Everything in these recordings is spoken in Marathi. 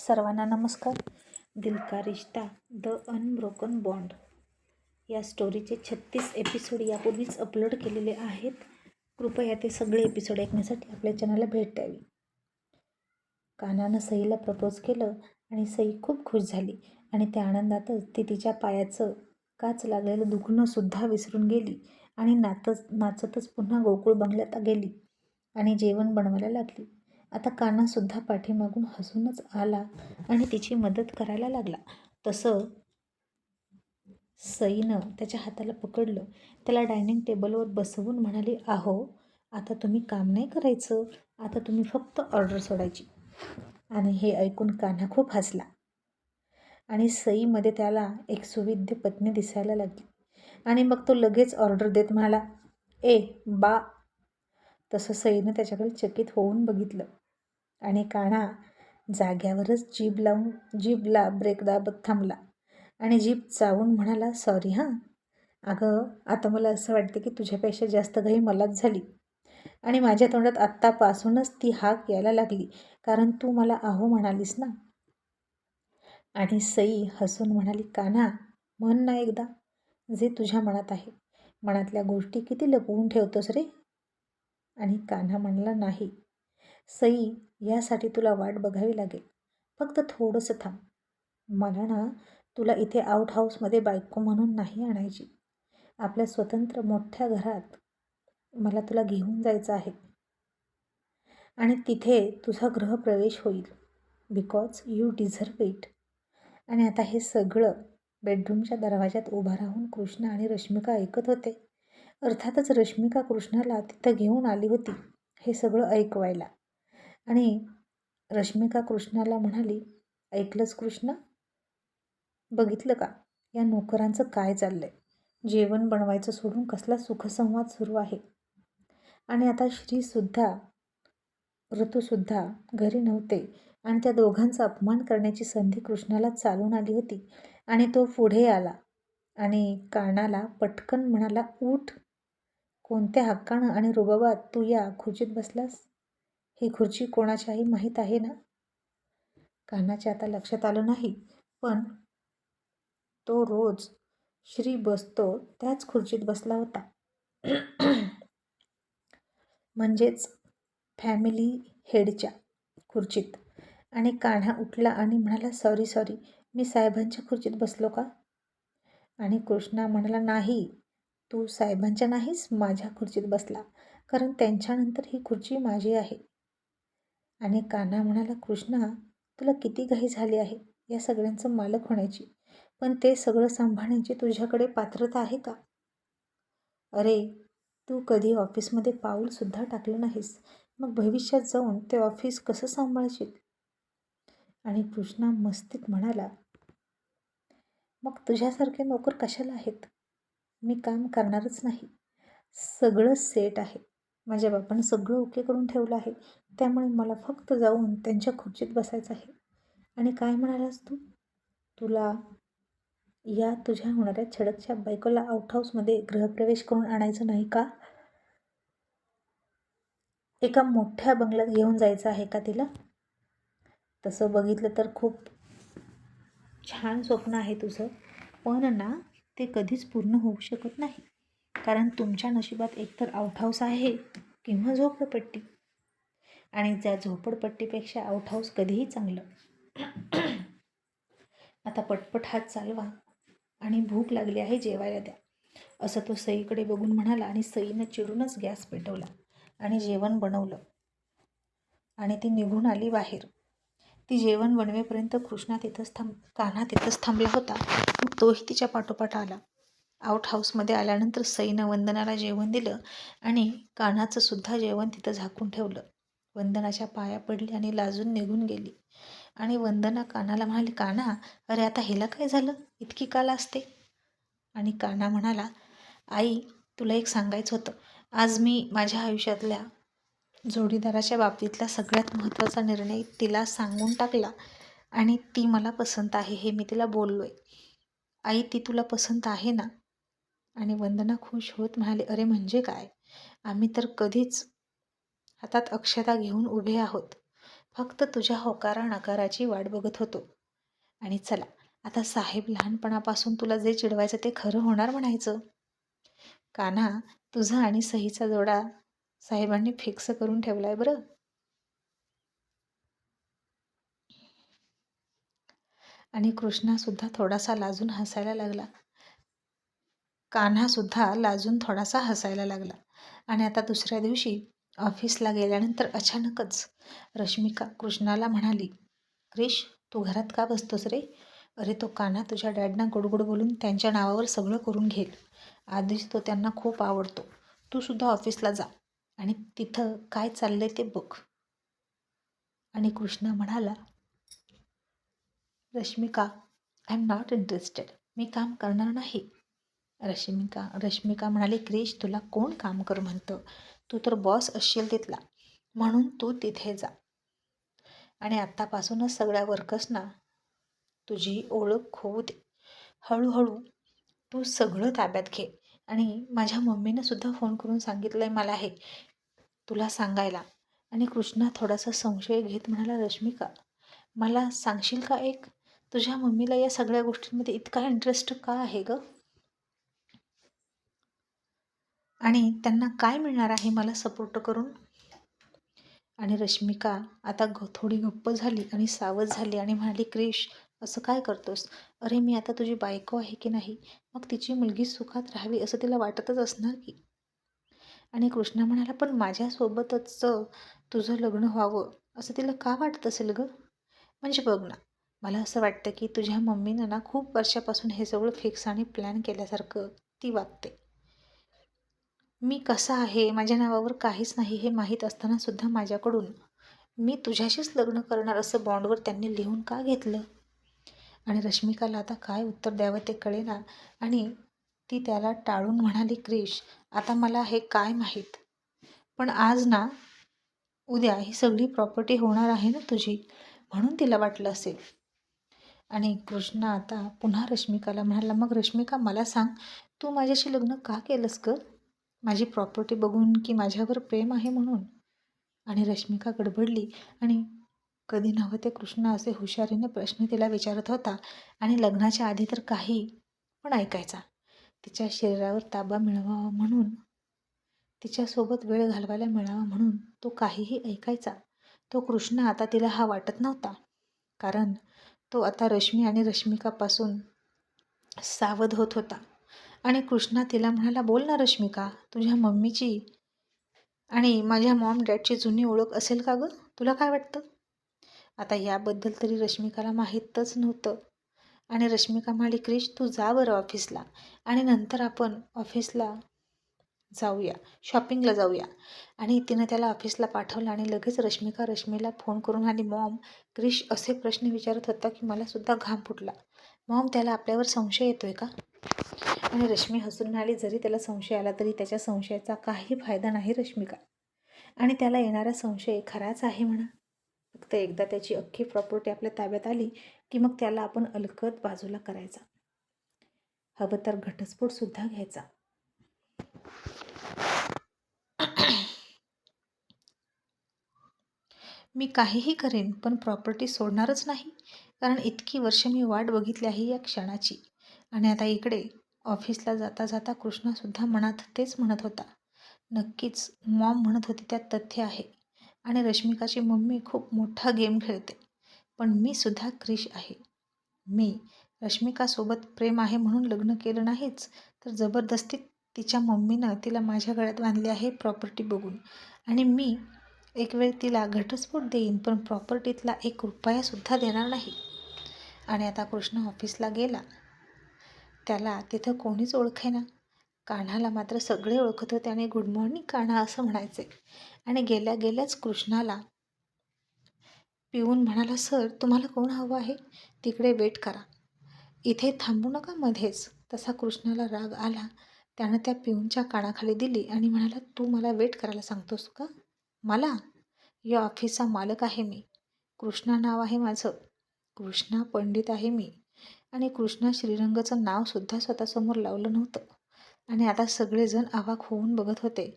सर्वांना नमस्कार. दिल का रिश्ता द अनब्रोकन बॉन्ड या स्टोरीचे 36 एपिसोड यापूर्वीच अपलोड केलेले आहेत. कृपया ते सगळे एपिसोड ऐकण्यासाठी आपल्या चॅनलला भेट द्यावी. कानानं सईला प्रपोज केलं आणि सई खूप खुश झाली आणि त्या आनंदातच ती तिच्या पायाचं काच लागलेलं दुखणंसुद्धा विसरून गेली आणि नाचतच पुन्हा गोकुळ बंगल्यात गेली आणि जेवण बनवायला लागली. आता कानासुद्धा पाठीमागून हसूनच आला आणि तिची मदत करायला लागला. तसं सईनं त्याच्या हाताला पकडलं, त्याला डायनिंग टेबलवर बसवून म्हणाली, "अहो, आता तुम्ही काम नाही करायचं, आता तुम्ही फक्त ऑर्डर सोडायची." आणि हे ऐकून कान्हा खूप हसला आणि सईमध्ये त्याला एक सुविद्य पत्नी दिसायला लागली आणि मग तो लगेच ऑर्डर देत म्हणाला, "ए बा." तसं सईनं त्याच्याकडे चकित होऊन बघितलं आणि कान्हा जाग्यावरच जीभला ब्रेक दाबत थांबला आणि जीभ चावून म्हणाला, "सॉरी हां. अगं, आता मला असं वाटतं की तुझ्यापेक्षा जास्त घाई मलाच झाली आणि माझ्या तोंडात आत्तापासूनच ती हाक यायला लागली, कारण तू मला अहो म्हणालीस ना." आणि सई हसून म्हणाली, "कान्हा, म्हण ना एकदा, जे तुझ्या मनात आहे. मनातल्या गोष्टी किती लपवून ठेवतोस रे?" आणि कान्हा म्हणाला, "नाही सई, यासाठी तुला वाट बघावी लागेल. फक्त थोडंसं थांब. मला ना तुला इथे आउट हाऊसमध्ये बायको म्हणून नाही आणायची. आपल्या स्वतंत्र मोठ्या घरात मला तुला घेऊन जायचं आहे आणि तिथे तुझा गृहप्रवेश होईल. Because you deserve it." आणि आता हे सगळं बेडरूमच्या दरवाज्यात उभा राहून कृष्णा आणि रश्मिका ऐकत होते. अर्थातच रश्मिका कृष्णाला तिथं घेऊन आली होती हे सगळं ऐकवायला. आणि रश्मिका कृष्णाला म्हणाली, "ऐकलंस कृष्णा? बघितलं का या नोकरांचं काय चाललंय? जेवण बनवायचं सोडून कसला सुखसंवाद सुरू आहे. आणि आता ऋतूसुद्धा घरी नव्हते आणि त्या दोघांचा अपमान करण्याची संधी कृष्णाला चालून आली होती आणि तो पुढे आला आणि कानाला पटकन म्हणाला, "उठ. कोणत्या हक्कानं आणि रुबाबात तू या खुर्चीत बसलास? ही खुर्ची कोणाच्याही माहीत आहे ना?" कान्हाच्या आता लक्षात आलं नाही, पण तो रोज श्री बसतो त्याच खुर्चीत बसला होता. म्हणजेच फॅमिली हेडच्या खुर्चीत. आणि कान्हा उठला आणि म्हणाला, सॉरी, मी साहेबांच्या खुर्चीत बसलो का?" आणि कृष्णा म्हणाला, "नाही, तू साहेबांच्या नाहीस, माझ्या खुर्चीत बसला, कारण त्यांच्यानंतर ही खुर्ची माझी आहे." आणि कान्हा म्हणाला, "कृष्णा, तुला किती घाई झाली आहे या सगळ्यांचं मालक होण्याची, पण ते सगळं सांभाळण्याची तुझ्याकडे पात्रता आहे का? अरे, तू कधी ऑफिसमध्ये पाऊलसुद्धा टाकलं नाहीस, मग भविष्यात जाऊन ते ऑफिस कसं सांभाळशील?" आणि कृष्णा मस्तीत म्हणाला, "मग तुझ्यासारखे नोकर कशाला आहेत? मी काम करणारच नाही. सगळं सेट आहे. माझ्या बापानं सगळं ओके करून ठेवलं आहे, त्यामुळे मला फक्त जाऊन त्यांच्या खुर्चीत बसायचं आहे." आणि काय म्हणालास तू? तुला या तुझ्या होणाऱ्या छडकच्या बायकोला आउट हाऊसमध्ये गृहप्रवेश करून आणायचं नाही का? एका मोठ्या बंगल्यात घेऊन जायचं आहे का तिला? तसं बघितलं तर खूप छान स्वप्न आहे तुझं, पण ना ते कधीच पूर्ण होऊ शकत नाही, कारण तुमच्या नशिबात एकतर आउट हाऊस आहे किंवा झोपडपट्टी, आणि त्या झोपडपट्टीपेक्षा आउट हाऊस कधीही चांगलं. आता पटपट हात चालवा आणि भूक लागली आहे, जेवायला द्या, असं तो सईकडे बघून म्हणाला. आणि सईनं चिडूनच गॅस पेटवला आणि जेवण बनवलं आणि ती निघून आली बाहेर. ती जेवण बनवेपर्यंत कान्हा तिथंच थांबला होता. मग तोही तिच्या पाठोपाठ आला. आउट हाऊसमध्ये आल्यानंतर सईनं वंदनाला जेवण दिलं आणि कान्हाचं सुद्धा जेवण तिथं झाकून ठेवलं. वंदनाच्या पाया पडली आणि लाजून निघून गेली. आणि वंदना कान्हाला म्हणाली, "कान्हा, अरे आता हिला काय झालं? इतकी का लाजते?" आणि कान्हा म्हणाला, "आई, तुला एक सांगायचं होतं. आज मी माझ्या आयुष्यातल्या जोडीदाराच्या बाबतीतला सगळ्यात महत्त्वाचा निर्णय तिला सांगून टाकला आणि ती मला पसंत आहे हे मी तिला बोललोय. आई, ती तुला पसंत आहे ना?" आणि वंदना खुश होत म्हणाली, "अरे म्हणजे काय? आम्ही तर कधीच हातात अक्षता घेऊन उभे आहोत. फक्त तुझ्या होकारा नकाराची वाट बघत होतो. आणि चला, आता साहेब लहानपणापासून तुला जे चिडवायचं ते खरं होणार म्हणायचं. कान्हा, तुझा आणि सहीचा जोडा साहेबांनी फिक्स करून ठेवलाय बरं. आणि कृष्णासुद्धा थोडासा लाजून हसायला लागला. कान्हासुद्धा लाजून थोडासा हसायला लागला. आणि आता दुसऱ्या दिवशी ऑफिसला गेल्यानंतर अचानकच रश्मिका कृष्णाला म्हणाली, क्रिश, तू घरात का बसतोस रे? अरे, तो कान्हा तुझ्या डॅडना गोडगोड बोलून त्यांच्या नावावर सगळं करून घेईल. आधीच तो त्यांना खूप आवडतो. तू सुद्धा ऑफिसला जा आणि तिथं काय चाललंय ते बघ. आणि कृष्णा म्हणाला, Rashmika, I am not interested. मी काम करणार नाही. रश्मिका म्हणाली, क्रिश, तुला कोण काम कर म्हणतं? तू तर बॉस असशील तिथला, म्हणून तू तिथे जा. आणि आत्तापासूनच सगळ्या वर्कर्सना तुझी ओळख होऊ दे. हळूहळू तू सगळं ताब्यात घे. आणि माझ्या मम्मीनं सुद्धा फोन करून सांगितलंय मला हे तुला सांगायला. आणि कृष्णा थोडासा संशय घेत म्हणाला, रश्मिका, मला सांगशील का एक, तुझ्या मम्मीला या सगळ्या गोष्टींमध्ये इतका इंटरेस्ट का आहे ग? आणि त्यांना काय मिळणार आहे मला सपोर्ट करून? आणि रश्मिका आता थोडी गप्प झाली आणि सावध झाली आणि म्हणाली, क्रिश, असं काय करतोस? अरे, मी आता तुझी बायको आहे की नाही? मग तिची मुलगी सुखात राहावी असं तिला वाटतच असणार की. आणि कृष्णा म्हणाला, पण माझ्यासोबतच तुझं लग्न व्हावं असं तिला का वाटत असेल ग? म्हणजे बघ ना, मला असं वाटतं की तुझ्या मम्मीनं ना खूप वर्षापासून हे सगळं फिक्स आणि प्लॅन केल्यासारखं ती वागते. मी कसा आहे, माझ्या नावावर काहीच नाही हे माहीत असताना सुद्धा माझ्याकडून मी तुझ्याशीच लग्न करणार असं बॉन्डवर त्यांनी लिहून का घेतलं? आणि रश्मिकाला आता काय उत्तर द्यावं ते कळेना. आणि ती त्याला टाळून म्हणाली, क्रिश, आता मला हे काय माहीत, पण आज ना उद्या ही सगळी प्रॉपर्टी होणार आहे ना तुझी, म्हणून तिला वाटलं असेल. आणि कृष्ण आता पुन्हा रश्मिकाला म्हणाला, मग रश्मिका, मला सांग, तू माझ्याशी लग्न का केलंस ग? माझी प्रॉपर्टी बघून की माझ्यावर प्रेम आहे म्हणून? आणि रश्मिका गडबडली. आणि कधी नव्हते कृष्ण असे हुशारीने प्रश्न तिला विचारत होता. आणि लग्नाच्या आधी तर काही पण ऐकायचा. तिच्या शरीरावर ताबा मिळवावा म्हणून, तिच्यासोबत वेळ घालवायला मिळावा म्हणून तो काहीही ऐकायचा. तो कृष्ण आता तिला हा वाटत नव्हता, कारण तो आता रश्मी आणि रश्मिकापासून सावध होत होता. आणि कृष्णा तिला म्हणाला, बोल ना रश्मिका, तुझ्या मम्मीची आणि माझ्या मॉम डॅडची जुनी ओळख असेल का गं? तुला काय वाटतं? आता याबद्दल तरी रश्मिकाला माहीतच नव्हतं. आणि रश्मिका म्हणाली, क्रिश, तू जा बरं ऑफिसला आणि नंतर आपण ऑफिसला जाऊया, शॉपिंगला जाऊया. आणि तिनं त्याला ऑफिसला पाठवलं. आणि लगेच रश्मिका रश्मीला फोन करून म्हणाली, मॉम, क्रिश असे प्रश्न विचारत होता की मला सुद्धा घाम फुटला. मॉम, त्याला आपल्यावर संशय येतोय का? आणि रश्मी हसून म्हणाली, जरी त्याला संशय आला तरी त्याच्या संशयाचा काही फायदा नाही रश्मिका. आणि त्याला येणारा संशय खराच आहे म्हणा. फक्त एकदा त्याची अख्खी प्रॉपर्टी आपल्या ताब्यात आली की मग त्याला आपण अलगद बाजूला करायचा, हवं तर घटस्फोटसुद्धा घ्यायचा. मी काहीही करेन पण प्रॉपर्टी सोडणारच नाही, कारण इतकी वर्ष मी वाट बघितली आहे या क्षणाची. आणि आता इकडे ऑफिसला जाता जाता कृष्णासुद्धा मनात तेच म्हणत होता. नक्कीच मॉम म्हणत होती त्यात तथ्य आहे. आणि रश्मिकाची मम्मी खूप मोठा गेम खेळते, पण मी सुद्धा क्रिश आहे. मी रश्मिकासोबत प्रेम आहे म्हणून लग्न केलं नाहीच, तर जबरदस्ती तिच्या मम्मीनं तिला माझ्या गळ्यात बांधली आहे प्रॉपर्टी बघून. आणि मी एक वेळ तिला घटस्फोट देईन, पण प्रॉपर्टीतला 1 रुपयासुद्धा देणार नाही. आणि आता कृष्ण ऑफिसला गेला. त्याला तिथं कोणीच ओळखेना. कान्हाला मात्र सगळे ओळखत होते आणि गुड मॉर्निंग कान्हा असं म्हणायचे. आणि गेल्या गेल्याच कृष्णाला पिऊन म्हणाला, सर, तुम्हाला कोण हवं आहे? तिकडे वेट करा, इथे थांबू नका मध्येच. तसा कृष्णाला राग आला. त्यानं त्या पिऊनच्या कानाखाली दिली आणि म्हणाला, तू मला वेट करायला सांगतोस का? मला? या ऑफिसचा मालक आहे मी. कृष्णा नाव आहे माझं. कृष्णा पंडित आहे मी. आणि कृष्णा श्रीरंगचं नावसुद्धा स्वतःसमोर लावलं नव्हतं. आणि आता सगळेजण अवाक होऊन बघत होते.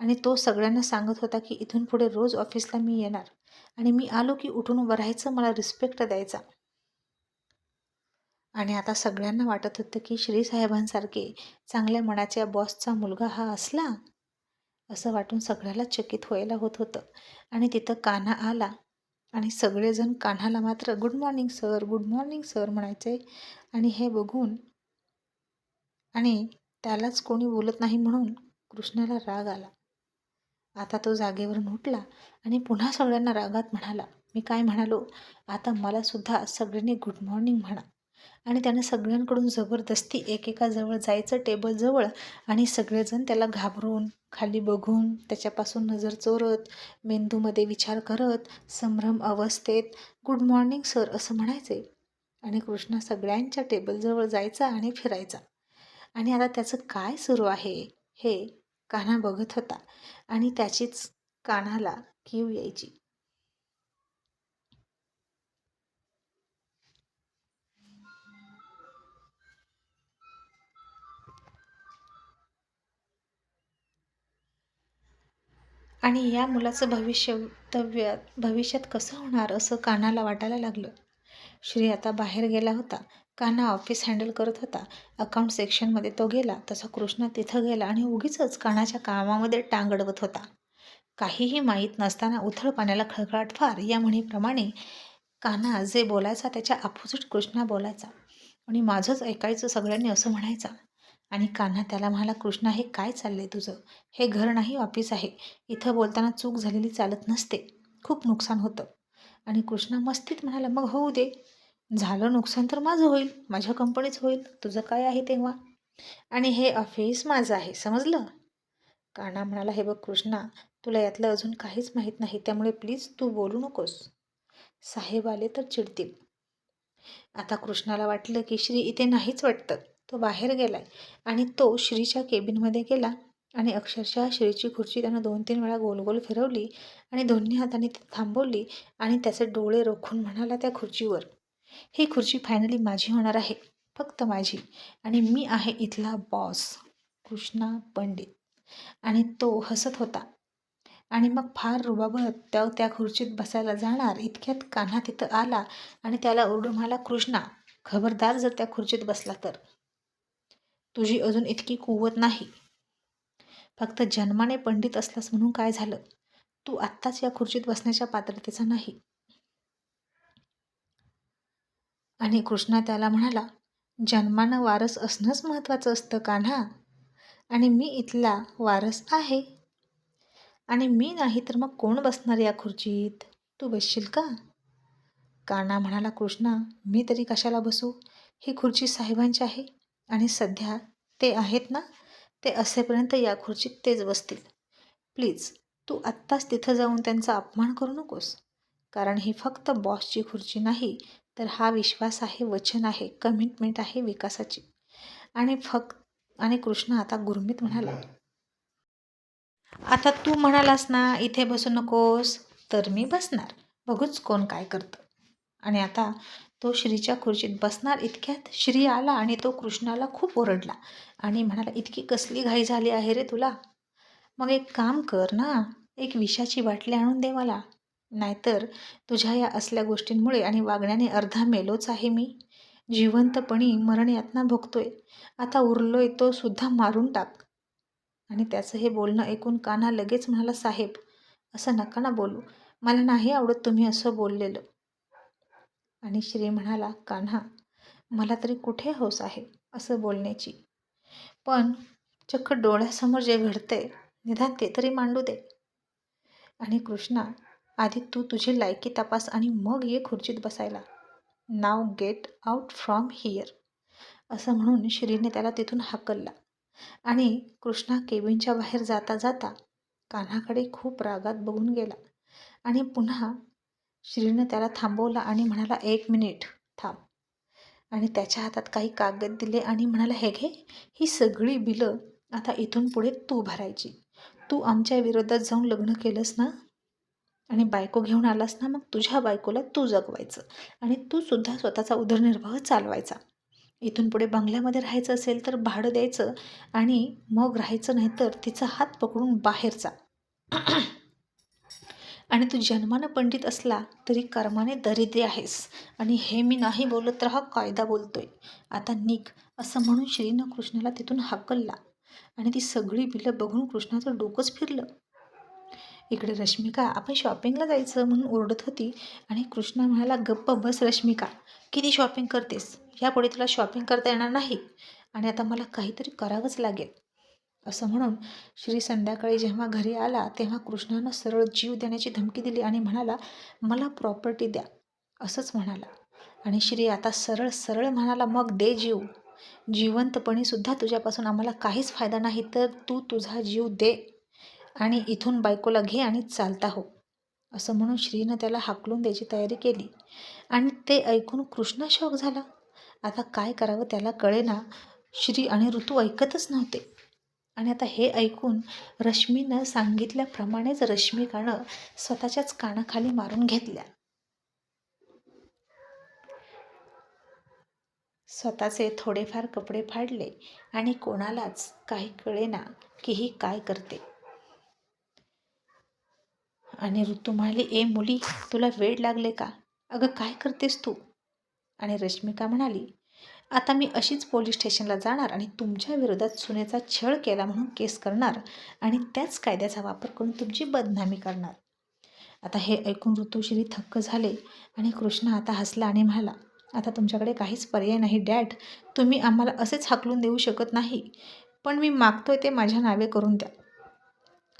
आणि तो सगळ्यांना सांगत होता की इथून पुढे रोज ऑफिसला मी येणार आणि मी आलो की उठून उभं राहायचं, मला रिस्पेक्ट द्यायचा. आणि आता सगळ्यांना वाटत होतं की श्रीसाहेबांसारखे चांगल्या मनाच्या बॉसचा मुलगा हा असला, असं वाटून सगळ्याला चकित व्हायला होत होतं. आणि तिथं कान्हा आला आणि सगळेजण कान्हाला मात्र good morning sir, good morning sir म्हणायचे. आणि हे बघून आणि त्यालाच कोणी बोलत नाही म्हणून कृष्णाला राग आला. आता तो जागेवरून उठला आणि पुन्हा सगळ्यांना रागात म्हणाला, मी काय म्हणालो, आता मला सुद्धा सगळ्यांनी गुड मॉर्निंग म्हणा. आणि त्याने सगळ्यांकडून जबरदस्ती एकेकाजवळ जायचं टेबलजवळ आणि सगळेजण त्याला घाबरून खाली बघून त्याच्यापासून नजर चोरत, मेंदूमध्ये विचार करत, संभ्रम अवस्थेत गुड मॉर्निंग सर असं म्हणायचे. आणि कृष्णा सगळ्यांच्या टेबलजवळ जायचा आणि फिरायचा. आणि आता त्याचं काय सुरू आहे हे कान्हा बघत होता आणि त्याचीच कान्हाला कीव यायची. आणि या मुलाचं भविष्यात कसं होणार असं कान्हाला वाटायला लागलं. श्री आता बाहेर गेला होता. कान्हा ऑफिस हँडल करत होता. अकाउंट सेक्शनमध्ये तो गेला तसा कृष्णा तिथं गेला आणि उगीचच कान्हाच्या कामामध्ये टांग अडवत होता. काहीही माहीत नसताना उथळ पाण्याला खळखळाट फार या म्हणीप्रमाणे कान्हा जे बोलायचा त्याच्या अपोजिट कृष्णा बोलायचा. आणि माझंच ऐकायचं सगळ्यांनी असं म्हणायचा. आणि कान्हा त्याला म्हणाला, कृष्णा हे काय चाललंय तुझं? हे घर नाही ऑफिस आहे. इथं बोलताना चूक झालेली चालत नसते. खूप नुकसान होतं. आणि कृष्णा मस्तीत म्हणाला, मग होऊ दे. झालं नुकसान तर माझं होईल, माझ्या कंपनीच होईल, तुझं काय आहे तेव्हा. आणि हे ऑफिस माझं आहे, समजलं? कान्हा म्हणाला, हे बघ कृष्णा, तुला यातलं अजून काहीच माहीत नाही, त्यामुळे प्लीज तू बोलू नकोस. साहेब आले तर चिडतील. आता कृष्णाला वाटलं की श्री इथे नाहीच वाटतं. तो बाहेर गेलाय आणि तो श्रीच्या केबिनमध्ये गेला आणि अक्षरशः श्रीची खुर्ची त्यानं 2-3 वेळा गोल गोल फिरवली आणि दोन्ही हाताने ती थांबवली आणि त्याचे डोळे रोखून म्हणाला त्या खुर्चीवर, ही खुर्ची फायनली माझी होणार आहे, फक्त माझी. आणि मी आहे इथला बॉस, कृष्णा पंडित. आणि तो हसत होता. आणि मग फार रुबाबत त्या खुर्चीत बसायला जाणार इतक्यात कान्हा तिथं आला आणि त्याला ओरडून म्हणाला, कृष्णा, खबरदार जर त्या खुर्चीत बसला तर. तुझी अजून इतकी कुवत नाही. फक्त जन्माने पंडित असलास म्हणून काय झालं? तू आत्ताच या खुर्चीत बसण्याच्या पात्रतेचा नाही. आणि कृष्णा त्याला म्हणाला, जन्मानं वारस असणंच महत्त्वाचं असतं कान्हा. आणि मी इथला वारस आहे. आणि मी नाही तर मग कोण बसणार या खुर्चीत? तू बसशील का? कान्हा म्हणाला, कृष्णा, मी तरी कशाला बसू? ही खुर्ची साहेबांची आहे आणि सध्या ते आहेत ना, ते असेपर्यंत या खुर्चीत तेच बसतील. प्लीज तू आत्ताच तिथं जाऊन त्यांचा अपमान करू नकोस. कारण ही फक्त बॉसची खुर्ची नाही, तर हा विश्वास आहे, वचन आहे, कमिटमेंट आहे विकासाची. आणि कृष्णा आता गुरमीत म्हणाला, आता तू म्हणालास ना इथे बसू नकोस, तर मी बसणार. बघूच कोण काय करतं. आणि आता तो श्रीच्या खुर्चीत बसणार इतक्यात श्री आला आणि तो कृष्णाला खूप ओरडला आणि म्हणाला, इतकी कसली घाई झाली आहे रे तुला? मग एक काम कर ना, एक विषाची बाटली आणून दे मला. नाहीतर तुझ्या या असल्या गोष्टींमुळे आणि वागण्याने अर्धा मेलोच आहे मी. जिवंतपणी मरण यातना भोगतोय. आता उरलोय तो सुद्धा मारून टाक. आणि त्याचं हे बोलणं ऐकून कान्हा लगेच म्हणाला, साहेब, असं नका ना बोलू. मला नाही आवडत तुम्ही असं बोललेलं. आणि श्री म्हणाला, कान्हा, मला तरी कुठे हौस आहे असं बोलण्याची. पण चक्क डोळ्यासमोर जे घडतंय निदान ते तरी मांडू दे. आणि कृष्णा, आधी तू तुझी लायकी तपास आणि मग ये खुर्चीत बसायला. नाव गेट आउट फ्रॉम हियर. असं म्हणून श्रीने त्याला तिथून हाकलला. आणि कृष्णा केबिनच्या बाहेर जाता जाता कान्हाकडे खूप रागात बघून गेला. आणि पुन्हा श्रीने त्याला थांबवला आणि म्हणाला, 1 मिनिट थांब. आणि त्याच्या हातात काही कागद दिले आणि म्हणाला, हे घे, ही सगळी बिलं आता इथून पुढे तू भरायची. तू आमच्या विरोधात जाऊन लग्न केलंस ना आणि बायको घेऊन आलास ना, मग तुझ्या बायकोला तू जगवायचं आणि तू सुद्धा स्वतःचा उदरनिर्वाह चालवायचा. इथून पुढे बंगल्यामध्ये राहायचं असेल तर भाडं द्यायचं आणि मग राहायचं, नाही तर तिचा हात पकडून बाहेरचा. आणि तू जन्मानं पंडित असला तरी कर्माने दरिद्री आहेस. आणि हे मी नाही बोलत तर हा कायदा बोलतोय. आता निघ, असं म्हणून श्रीनं कृष्णाला तिथून हाकलला. आणि ती सगळी बिलं बघून कृष्णाचं डोकंच फिरलं. इकडे रश्मिका आपण शॉपिंगला जायचं म्हणून ओरडत होती आणि कृष्णा म्हणाला, गप्प बस रश्मिका, किती शॉपिंग करतेस, यापुढे तुला शॉपिंग करता येणार नाही आणि आता मला काहीतरी करावंच लागेल. असं म्हणून श्री संध्याकाळी जेव्हा घरी आला तेव्हा कृष्णानं सरळ जीव देण्याची धमकी दिली आणि म्हणाला, मला प्रॉपर्टी द्या, असंच म्हणाला. आणि श्री आता सरळ सरळ म्हणाला, मग दे जीव. जिवंतपणी सुद्धा तुझ्यापासून आम्हाला काहीच फायदा नाही, तर तू तुझा जीव दे आणि इथून बायकोला घे आणि चालता हो. असं म्हणून श्रीनं त्याला हाकलून द्यायची तयारी केली. आणि ते ऐकून कृष्णा शॉक झाला. आता काय करावं त्याला कळेना. श्री आणि ऋतू ऐकतच नव्हते. आणि आता हे ऐकून रश्मीनं सांगितल्याप्रमाणेच रश्मिकानं स्वतःच्याच कानाखाली मारून घेतल्या. स्वतःचे थोडेफार कपडे फाडले आणि कोणालाच काही कळेना की ही काय करते. आणि ऋतू म्हणाली, ए मुली, तुला वेड लागले का? अगं काय करतेस तू? आणि रश्मिका म्हणाली, आता मी अशीच पोलीस स्टेशनला जाणार आणि तुमच्या विरोधात सुनेचा छळ केला म्हणून केस करणार आणि त्याच कायद्याचा वापर करून तुमची बदनामी करणार. आता हे ऐकून ऋतुश्री थक्क झाले आणि कृष्ण आता हसला आणि म्हणाला, आता तुमच्याकडे काहीच पर्याय नाही डॅड, तुम्ही आम्हाला असेच हाकलून देऊ शकत नाही, पण मी मागतोय ते माझ्या नावे करून द्या.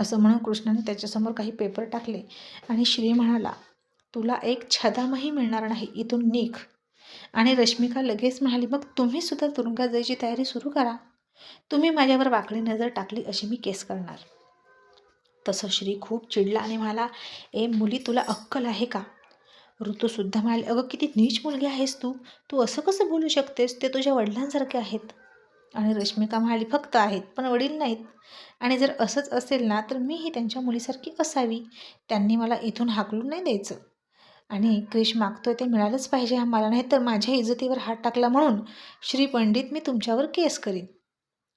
असं म्हणून कृष्णाने त्याच्यासमोर काही पेपर टाकले आणि श्री म्हणाला, तुला एक छदामही मिळणार नाही, इथून निघ. आणि रश्मिका लगेच म्हणाली, मग तुम्ही सुद्धा तुरुंगात जायची तयारी सुरू करा. तुम्ही माझ्यावर वाकडी नजर टाकली अशी मी केस करणार. तसं श्री खूप चिडला आणि म्हणाला, ए मुली, तुला अक्कल आहे का? ऋतूसुद्धा म्हणाली, अगं किती नीच मुलगी आहेस तू, तू असं कसं बोलू शकतेस, ते तुझ्या वडिलांसारखे आहेत. आणि रश्मिका म्हणाली, फक्त आहेत पण वडील नाहीत. आणि जर असंच असेल ना तर मीही त्यांच्या मुलीसारखी असावी, त्यांनी मला इथून हाकलून नाही द्यायचं. आणि क्रिश मागतोय ते मिळालंच पाहिजे आम्हाला, नाही तर माझ्या इज्जतीवर हात टाकला म्हणून श्री पंडित मी तुमच्यावर केस करीन.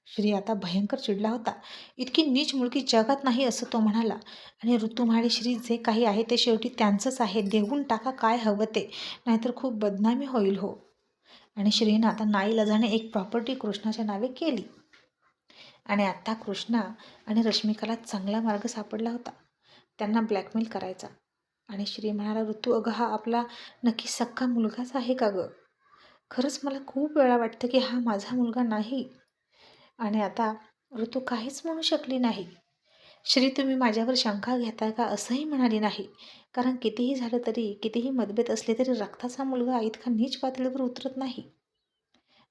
श्री आता भयंकर चिडला होता. इतकी नीच मुलगी जगात नाही असं तो म्हणाला. आणि ऋतू म्हणाली, श्री जे काही आहे ते शेवटी त्यांचंच आहे, देऊन टाका काय हवं ते, नाहीतर खूप बदनामी होईल हो. आणि श्रीनं आता नाईलाजाने एक प्रॉपर्टी कृष्णाच्या नावे केली. आणि आता कृष्णा आणि रश्मिकाला चांगला मार्ग सापडला होता त्यांना ब्लॅकमेल करायचा. आणि श्री म्हणाला, ऋतू, अगं हा आपला नक्की सख्खा मुलगाच आहे का गं? खरंच मला खूप वेळा वाटतं की हा माझा मुलगा नाही. आणि आता ऋतू काहीच म्हणू शकली नाही. श्री, तुम्ही माझ्यावर शंका घेताय का असंही म्हणाली नाही, कारण कितीही झालं तरी, कितीही मतभेद असले तरी रक्ताचा मुलगा इतका नीच पातळीवर उतरत नाही.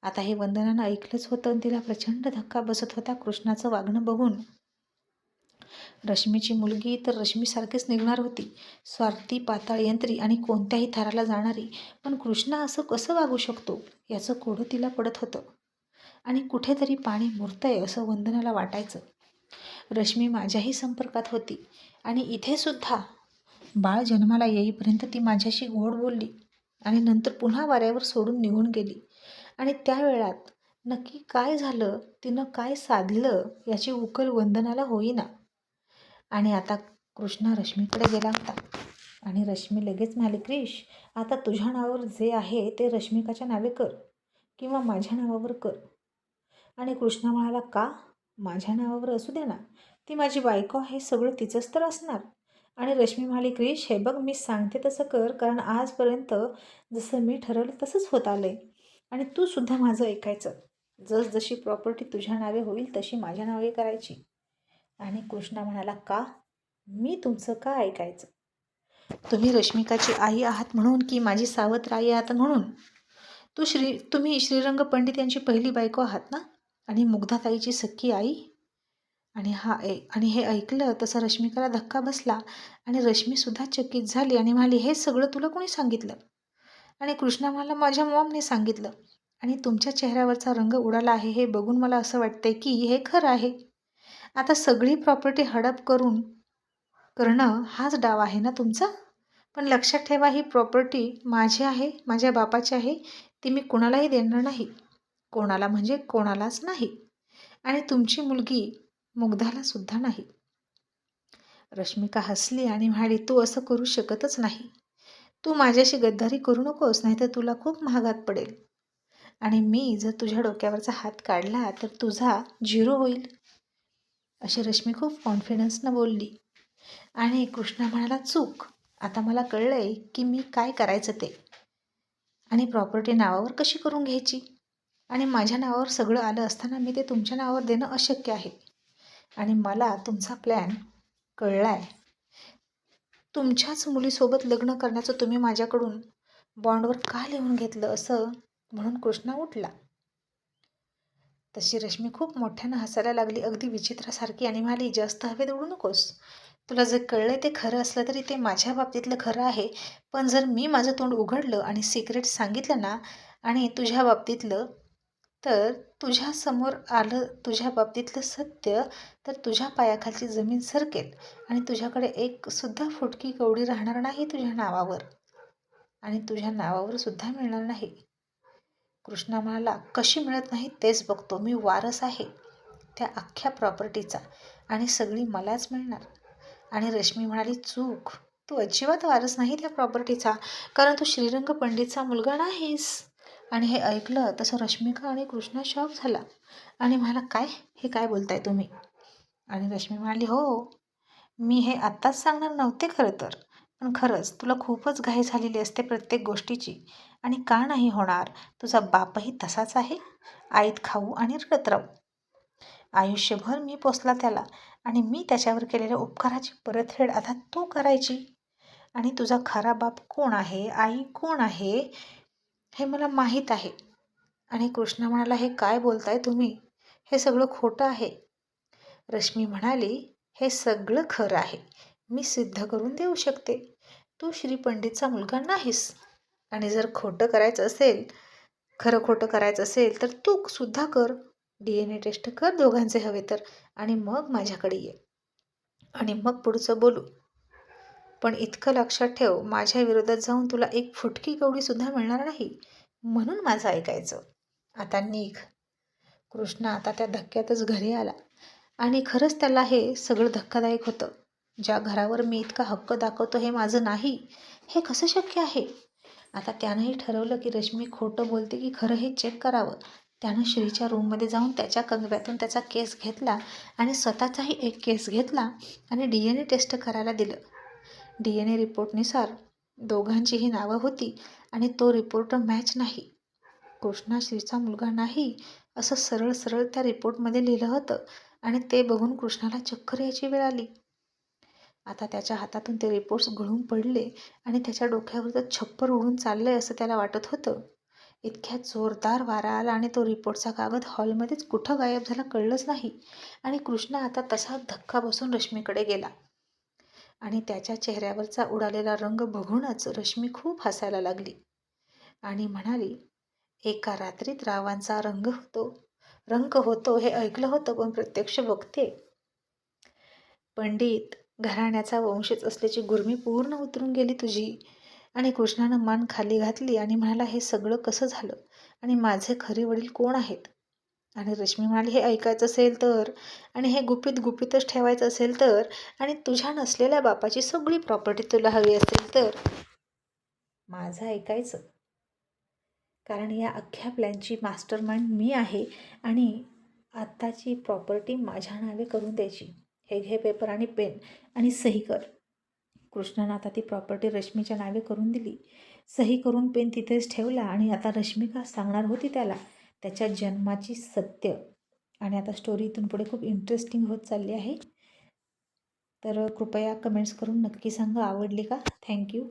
आता हे वंदनानं ऐकलंच होतं आणि तिला प्रचंड धक्का बसत होता कृष्णाचं वागणं बघून. रश्मीची मुलगी तर रश्मीसारखीच निघणार होती, स्वार्थी, पाताळ यंत्री आणि कोणत्याही थराला जाणारी. पण कृष्णा असं कसं वागू शकतो याचं कोडं तिला पडत होतं. आणि कुठेतरी पाणी मुरतंय असं वंदनाला वाटायचं. रश्मी माझ्याही संपर्कात होती आणि इथे सुद्धा बाळ जन्माला येईपर्यंत ती माझ्याशी गोड बोलली आणि नंतर पुन्हा वाऱ्यावर सोडून निघून गेली. आणि त्या वेळात नक्की काय झालं, तिनं काय साधलं याची उकल वंदनाला होईना. आणि आता कृष्णा रश्मीकडे गेला होता आणि रश्मी लगेच म्हणाली, क्रिश, आता तुझ्या नावावर जे आहे ते रश्मिकाच्या नावे कर किंवा माझ्या नावावर कर. आणि कृष्णा म्हणाला, का? माझ्या नावावर असू दे ना, ती माझी बायको आहे, सगळं तिचंच तर असणार. आणि रश्मी म्हणाली, क्रिश, हे बघ, मी सांगते तसं कर, कारण आजपर्यंत जसं मी ठरवलं तसंच होत आलंय आणि तू सुद्धा माझं ऐकायचं. जशी प्रॉपर्टी तुझ्या नावे होईल तशी माझ्या नावे करायची. आणि कृष्णा म्हणाला, का? मी तुमचं का ऐकायचं? तुम्ही रश्मिकाची आई आहात म्हणून की माझी सावत्र आई आहात म्हणून? तुम्ही श्रीरंग पंडित यांची पहिली बायको आहात ना, आणि मुग्धाताईची सख्खी आई? आणि हे ऐकलं तसं रश्मिकाला धक्का बसला आणि रश्मीसुद्धा चकित झाली आणि म्हणाली, हे सगळं तुला कोणी सांगितलं? आणि कृष्णा म्हणाला, माझ्या मॉमने सांगितलं. आणि तुमच्या चेहऱ्यावरचा रंग उडाला आहे हे बघून मला असं वाटतंय की हे खरं आहे. आता सगळी प्रॉपर्टी हडप करणं हाच डाव आहे ना तुमचा? पण लक्षात ठेवा, ही प्रॉपर्टी माझी आहे, माझ्या बापाची आहे, ती मी कोणालाही देणार नाही. कोणाला म्हणजे कोणालाच नाही. आणि तुमची मुलगी मुग्धाला सुद्धा नाही. रश्मिका हसली आणि म्हणाली, तू असं करू शकतच नाही. तू माझ्याशी गद्दारी करू नकोस, नाहीतर तुला खूप महागात पडेल. आणि मी जर तुझ्या डोक्यावरचा हात काढला तर तुझा 0 होईल. अशी रश्मी खूप कॉन्फिडन्सनं बोलली. आणि कृष्णा म्हणाला, चूक. आता मला कळलंय की मी काय करायचं ते. आणि प्रॉपर्टी नावावर कशी करून घ्यायची. आणि माझ्या नावावर सगळं आलं असताना मी ते तुमच्या नावावर देणं अशक्य आहे. आणि मला तुमचा प्लॅन कळलाय. तुमच्याच मुलीसोबत लग्न करण्याचं तुम्ही माझ्याकडून बॉन्डवर का लिहून घेतलं असं म्हणून कृष्णा उठला. तशी रश्मी खूप मोठ्यानं हसायला लागली, अगदी विचित्रासारखी, आणि म्हणाली, जास्त हवेत उडू नकोस. तुला जे कळलंय ते खरं असलं तरी ते माझ्या बाबतीतलं खरं आहे. पण जर मी माझं तोंड उघडलं आणि सिक्रेट सांगितलं ना आणि तुझ्या बाबतीतलं, तर तुझ्यासमोर आलं तुझ्या बाबतीतलं सत्य, तर तुझ्या पायाखालची जमीन सरकेल आणि तुझ्याकडे एक सुद्धा फुटकी कवडी राहणार नाही तुझ्या नावावर, आणि तुझ्या नावावर सुद्धा मिळणार नाही. कृष्णा म्हणाला, कशी मिळत नाही तेच बघतो. मी वारस आहे त्या अख्ख्या प्रॉपर्टीचा आणि सगळी मलाच मिळणार. आणि रश्मी म्हणाली, चूक. तू अजिबात वारस नाही त्या प्रॉपर्टीचा, कारण तू श्रीरंग पंडितचा मुलगा नाहीस. आणि हे ऐकलं तसं रश्मिका आणि कृष्णा शॉक झाला आणि म्हणाला, काय, हे काय बोलताय तुम्ही. आणि रश्मी म्हणाली, हो, मी हे आत्ताच सांगणार नव्हते खरं तर, पण खरंच तुला खूपच घाई झालेली असते प्रत्येक गोष्टीची. आणि का नाही होणार, तुझा बापही तसाच आहे, आईत खाऊ आणि रडत राहू. आयुष्यभर मी पोसला त्याला आणि मी त्याच्यावर केलेल्या उपकाराची परतफेड आता तू करायची. आणि तुझा खरा बाप कोण आहे, आई कोण आहे, हे मला माहीत आहे. आणि कृष्णा म्हणाला, हे काय बोलताय तुम्ही, हे सगळं खोटं आहे. रश्मी म्हणाली, हे सगळं खरं आहे. मी सिद्ध करून देऊ शकते. तू श्रीपंडितचा मुलगा नाहीस. आणि जर खोटं करायचं असेल, खरं खोटं करायचं असेल, तर तू सुद्धा कर. DNA टेस्ट कर दोघांचे हवे तर, आणि मग माझ्याकडे ये आणि मग पुढचं बोलू. पण इतकं लक्षात ठेव, माझ्या विरोधात जाऊन तुला एक फुटकी कवडी सुद्धा मिळणार नाही, म्हणून माझं ऐकायचं. आता निघ. कृष्णा आता त्या धक्क्यातच घरी आला आणि खरंच त्याला हे सगळं धक्कादायक होतं. ज्या घरावर मी इतका हक्क दाखवतो हे माझं नाही, हे कसं शक्य आहे. आता त्यानंही ठरवलं की रश्मी खोटं बोलते की खरं हे चेक करावं. त्यानं श्रीच्या रूममध्ये जाऊन त्याच्या कंगव्यातून त्याचा केस घेतला आणि स्वतःचाही एक केस घेतला आणि DNA टेस्ट करायला दिलं. DNA रिपोर्टनुसार दोघांचीही नावं होती आणि तो रिपोर्ट मॅच नाही. कृष्णा श्रीचा मुलगा नाही असं सरळ सरळ त्या रिपोर्टमध्ये लिहिलं होतं. आणि ते बघून कृष्णाला चक्कर यायची वेळ आली. आता त्याच्या हातातून ते रिपोर्ट्स गळून पडले आणि त्याच्या डोक्यावरचं छप्पर उडून चाललंय असं त्याला वाटत होतं. इतक्यात जोरदार वारा आला आणि तो रिपोर्टचा कागद हॉलमध्येच कुठं गायब झाला कळलंच नाही. आणि कृष्णा आता तसा धक्का बसून रश्मीकडे गेला आणि त्याच्या चेहऱ्यावरचा उडालेला रंग बघूनच रश्मी खूप हसायला लागली आणि म्हणाली, एका रात्रीत रावांचा रंग होतो हे ऐकलं होतं, पण प्रत्यक्ष बघते. पंडित घराण्याचा वंशज असल्याची गुर्मी पूर्ण उतरून गेली तुझी. आणि कृष्णानं मान खाली घातली आणि म्हणाला, हे सगळं कसं झालं आणि माझे खरे वडील कोण आहेत. आणि रश्मी म्हणाली, हे ऐकायचं असेल तर, आणि हे गुपित गुपितच ठेवायचं असेल तर, आणि तुझ्या नसलेल्या बापाची सगळी प्रॉपर्टी तुला हवी असेल तर माझं ऐकायचं. कारण या अख्ख्या प्लॅनची मास्टरमाइंड मी आहे आणि आत्ताची प्रॉपर्टी माझ्या नावे करून द्यायची. हे घे पेपर आणि पेन आणि सही कर. कृष्णानं आता ती प्रॉपर्टी रश्मीच्या नावे करून दिली. सही करून पेन तिथेच ठेवला आणि आता रश्मिका सांगणार होती त्याला त्याच्या जन्माची सत्य. आणि आता स्टोरी इथून पुढे खूप इंटरेस्टिंग होत चालली आहे. तर कृपया कमेंट्स करून नक्की सांगा आवडली का. थँक्यू.